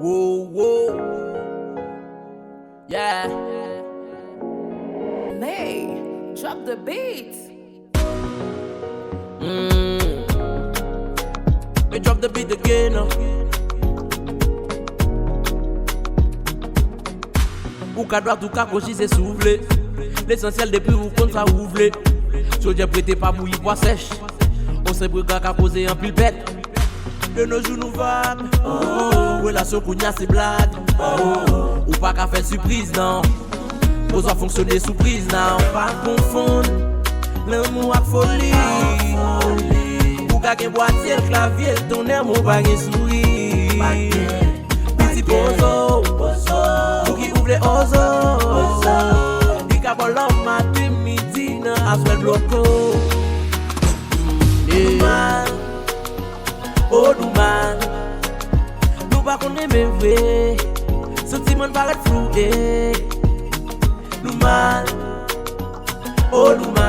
Whoa, whoa. Yeah. Nay, drop the beat. Me drop the beat again. Ou ka droite ou ka gauche c'est soufflé. L'essentiel depuis ou compte ça ouvre. Si j'ai prêté pas bouillir bois sèche. On sait brigade qu'à causer un pile bête. De nos jours nous vagues. Relation kounya c'est blague. Ou pas qu'à faire surprise non. Pour ça fonctionner sous prise non. Pas confondre l'amour avec folie. Pour qu'à boîtier le clavier, ton air mon baguette souris. Petit pozo, pour qui ouvre les ozo. Dit qu'à bon l'homme matin midi nan après le bloco. Oh nous man, nous pas qu'on aime vrai. Sentiment paraît flou. Nous man, oh nous man.